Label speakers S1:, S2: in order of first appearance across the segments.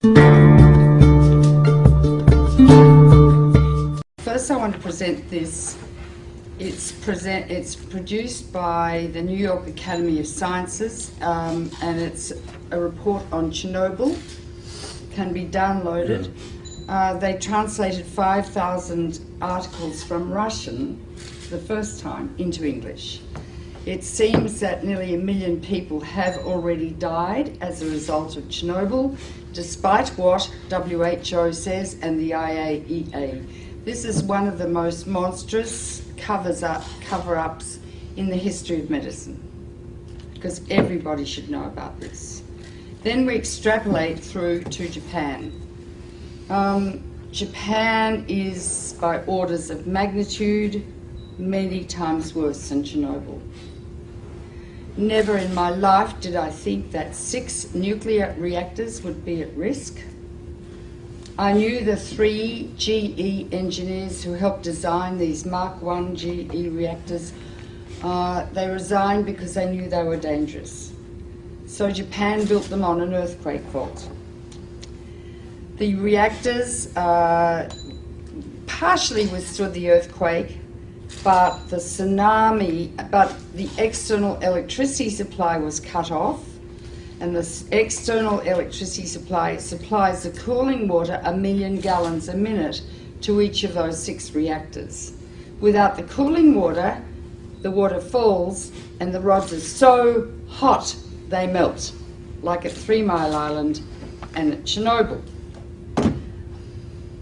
S1: First I want to present this. It's produced by the New York Academy of Sciences, and it's a report on Chernobyl. Can be downloaded. They translated 5,000 articles from Russian for the first time into English. It seems that nearly 1 million people have already died as a result of Chernobyl, despite what WHO says and the IAEA. This is one of the most monstrous cover-ups in the history of medicine, because everybody should know about this. Then we extrapolate through to Japan. Japan is, by orders of magnitude, many times worse than Chernobyl. Never in my life did I think that 6 nuclear reactors would be at risk. I knew the 3 GE engineers who helped design these Mark I GE reactors. They resigned because they knew they were dangerous. So Japan built them on an earthquake fault. The reactors partially withstood the earthquake, but the external electricity supply was cut off, and the external electricity supply supplies the cooling water 1 million gallons a minute to each of those 6 reactors. Without the cooling water, the water falls and the rods are so hot they melt, like at 3 Mile Island and at Chernobyl.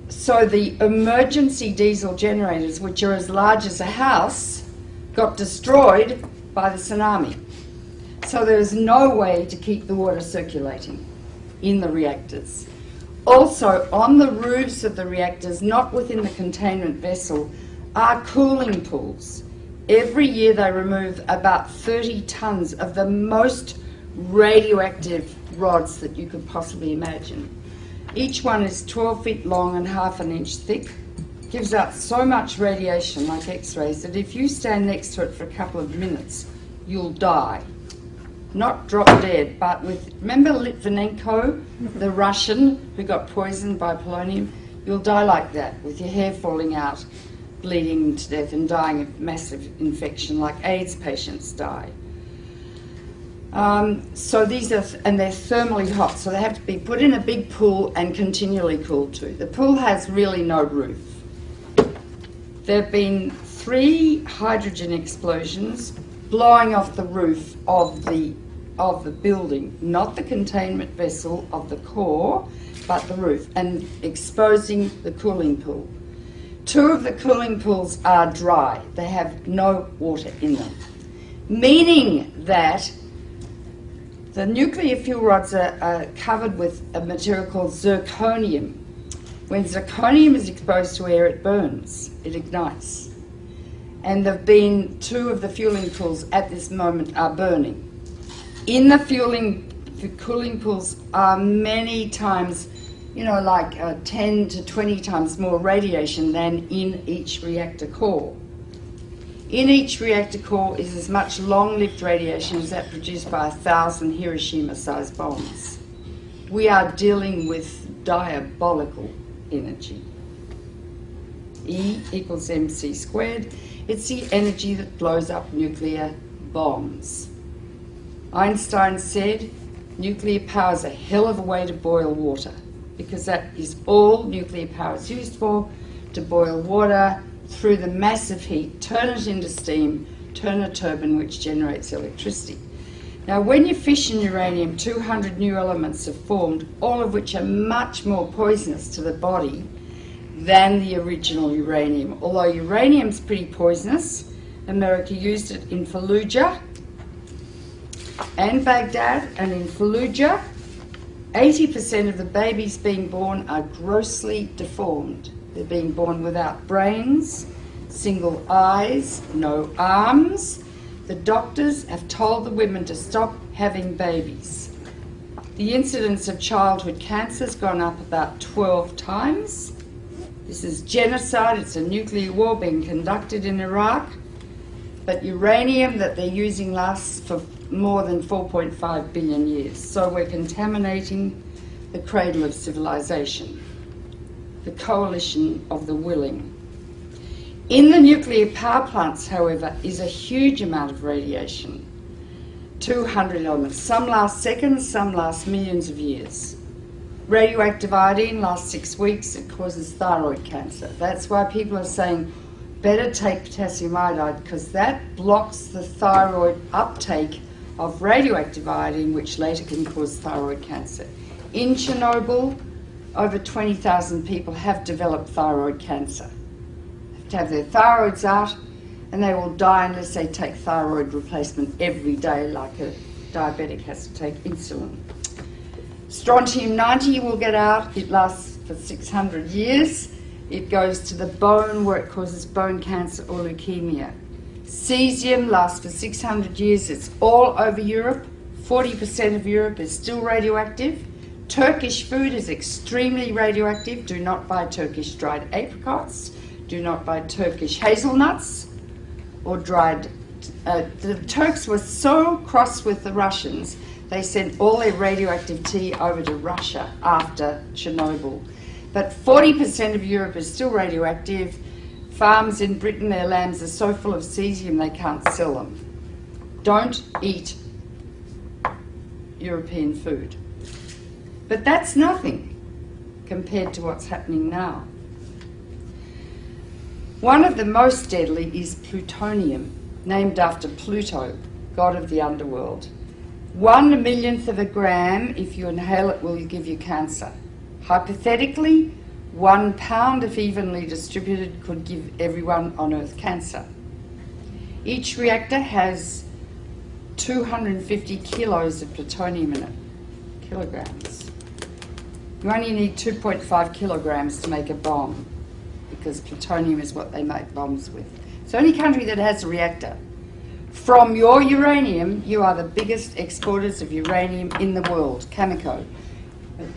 S1: So the emergency diesel generators, which are as large as a house, got destroyed by the tsunami. So there is no way to keep the water circulating in the reactors. Also, on the roofs of the reactors, not within the containment vessel, are cooling pools. Every year they remove about 30 tons of the most radioactive rods that you could possibly imagine. Each one is 12 feet long and half an inch thick. Gives out so much radiation, like X-rays, that if you stand next to it for a couple of minutes, you'll die. Not drop dead, but with, remember Litvinenko, the Russian who got poisoned by polonium? You'll die like that, with your hair falling out, bleeding to death and dying of massive infection, like AIDS patients die. So these are, and they're thermally hot, so they have to be put in a big pool and continually cooled too. The pool has really no roof. There have been 3 hydrogen explosions blowing off the roof of the building, not the containment vessel of the core, but the roof, and exposing the cooling pool. 2 of the cooling pools are dry. They have no water in them, meaning that the nuclear fuel rods are covered with a material called zirconium. When zirconium is exposed to air, it burns, it ignites. And there have been 2 of the fueling pools at this moment are burning. In the cooling pools are many times, like 10 to 20 times more radiation than in each reactor core. In each reactor core is as much long-lived radiation as that produced by 1,000 Hiroshima-sized bombs. We are dealing with diabolical energy. E equals mc squared. It's the energy that blows up nuclear bombs. Einstein said nuclear power is a hell of a way to boil water, because that is all nuclear power is used for, to boil water through the massive heat, turn it into steam, turn a turbine which generates electricity. Now, when you fission uranium, 200 new elements are formed, all of which are much more poisonous to the body than the original uranium. Although uranium's pretty poisonous, America used it in Fallujah and Baghdad, and in Fallujah, 80% of the babies being born are grossly deformed. They're being born without brains, single eyes, no arms. The doctors have told the women to stop having babies. The incidence of childhood cancer has gone up about 12 times. This is genocide. It's a nuclear war being conducted in Iraq. But uranium that they're using lasts for more than 4.5 billion years. So we're contaminating the cradle of civilization, the coalition of the willing. In the nuclear power plants, however, is a huge amount of radiation. 200 elements. Some last seconds, some last millions of years. Radioactive iodine lasts 6 weeks. It causes thyroid cancer. That's why people are saying better take potassium iodide, because that blocks the thyroid uptake of radioactive iodine, which later can cause thyroid cancer. In Chernobyl, over 20,000 people have developed thyroid cancer. They have to have their thyroids out, and they will die unless they take thyroid replacement every day, like a diabetic has to take insulin. Strontium-90 will get out. It lasts for 600 years. It goes to the bone, where it causes bone cancer or leukemia. Cesium lasts for 600 years. It's all over Europe. 40% of Europe is still radioactive. Turkish food is extremely radioactive. Do not buy Turkish dried apricots. Do not buy Turkish hazelnuts or dried... the Turks were so cross with the Russians, they sent all their radioactive tea over to Russia after Chernobyl. But 40% of Europe is still radioactive. Farms in Britain, their lambs are so full of cesium they can't sell them. Don't eat European food. But that's nothing compared to what's happening now. One of the most deadly is plutonium, named after Pluto, god of the underworld. 1/1,000,000th of a gram, if you inhale it, will give you cancer. Hypothetically, 1 pound, if evenly distributed, could give everyone on Earth cancer. Each reactor has 250 kilos of plutonium in it, kilograms. You only need 2.5 kilograms to make a bomb, because plutonium is what they make bombs with. It's the only country that has a reactor. From your uranium, you are the biggest exporters of uranium in the world, Cameco.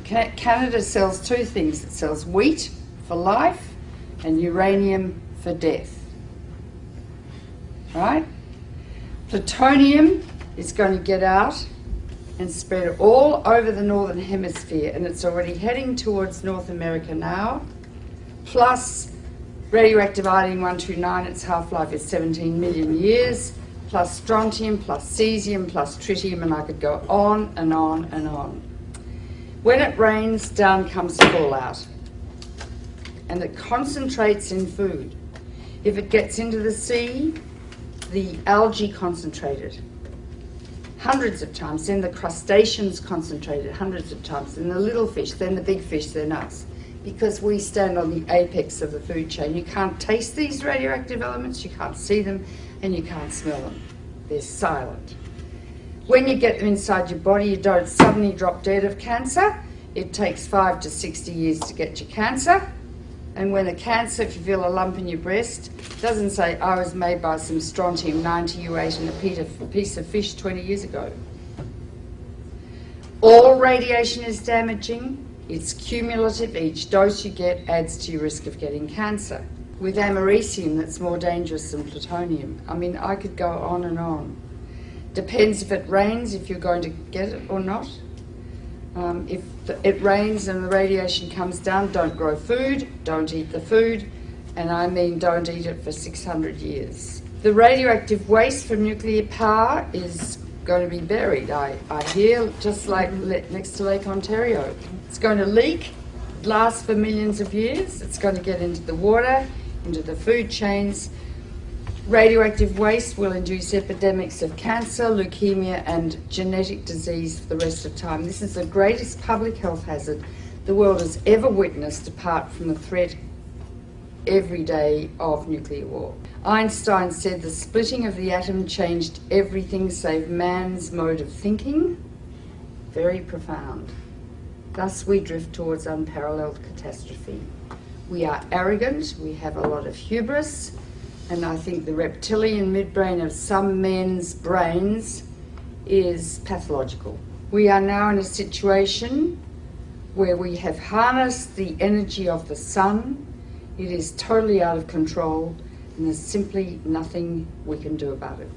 S1: Canada sells two things. It sells wheat for life and uranium for death. Right? Plutonium is going to get out and spread all over the northern hemisphere, and it's already heading towards North America now. Plus radioactive iodine-129, its half-life is 17 million years, plus strontium, plus cesium, plus tritium, and I could go on and on and on. When it rains, down comes fallout, and it concentrates in food. If it gets into the sea, the algae concentrated hundreds of times, then the crustaceans concentrated hundreds of times, then the little fish, then the big fish, then us. Because we stand on the apex of the food chain. You can't taste these radioactive elements, you can't see them, and you can't smell them. They're silent. When you get them inside your body, you don't suddenly drop dead of cancer. It takes 5 to 60 years to get your cancer. And when the cancer, if you feel a lump in your breast, doesn't say, I was made by some strontium-90 you ate in a piece of fish 20 years ago. All radiation is damaging. It's cumulative. Each dose you get adds to your risk of getting cancer. With americium, that's more dangerous than plutonium. I mean, I could go on and on. Depends if it rains, if you're going to get it or not. If it rains and the radiation comes down, don't grow food, don't eat the food, and I mean don't eat it for 600 years. The radioactive waste from nuclear power is going to be buried, I hear, just like next to Lake Ontario. It's going to leak, last for millions of years, it's going to get into the water, into the food chains. Radioactive waste will induce epidemics of cancer, leukemia, and genetic disease for the rest of time. This is the greatest public health hazard the world has ever witnessed, apart from the threat every day of nuclear war. Einstein said the splitting of the atom changed everything save man's mode of thinking. Very profound. Thus we drift towards unparalleled catastrophe. We are arrogant, we have a lot of hubris, and I think the reptilian midbrain of some men's brains is pathological. We are now in a situation where we have harnessed the energy of the sun. It is totally out of control, and there's simply nothing we can do about it.